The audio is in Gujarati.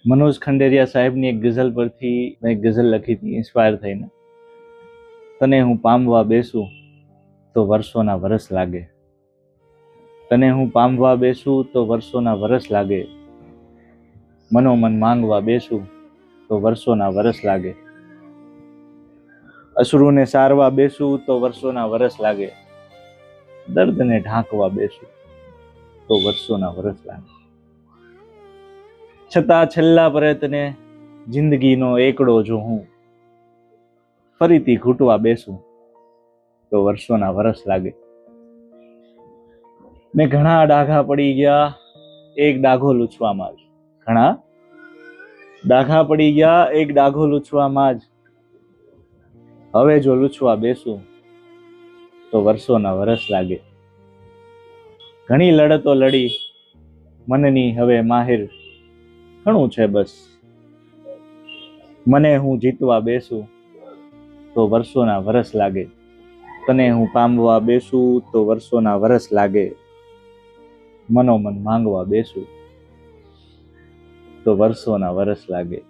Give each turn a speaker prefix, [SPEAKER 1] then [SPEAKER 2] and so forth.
[SPEAKER 1] મનોજ ખંડેરિયા સાહેબની એક ગઝલ પરથી મેં એક ગઝલ લખી હતી ઇન્સ્પાયર થઈને. તને હું પામવા બેસું તો વર્ષોના વરસ લાગે. તને હું પામવા બેસું તો વર્ષોના વરસ લાગે. મનોમન માંગવા બેસું તો વર્ષોના વરસ લાગે. અશ્રુને સારવા બેસું તો વર્ષોના વરસ લાગે. દર્દને ઢાંકવા બેસું તો વર્ષોના વરસ લાગે. છતાં છેલ્લા પ્રયત્ને જિંદગીનો એકડો જો હું ફરીથી ઘૂંટવા બેસું તો વર્ષોના વરસ લાગે. મેં ઘણા ડાઘા પડી ગયા એક ડાઘો લૂછવામાં જ. ઘણા ડાઘા પડી ગયા એક ડાઘો લૂછવામાં જ. હવે જો લૂછવા બેસું તો વર્ષોના વરસ લાગે. ઘણી લડતો લડી મનની હવે માહિર ઘણું છે બસ. મને હું જીતવા બેસું તો વર્ષોના વરસ લાગે. તને હું પામવા બેસું તો વર્ષોના વરસ લાગે. મનોમન માંગવા બેસું તો વર્ષોના વરસ લાગે.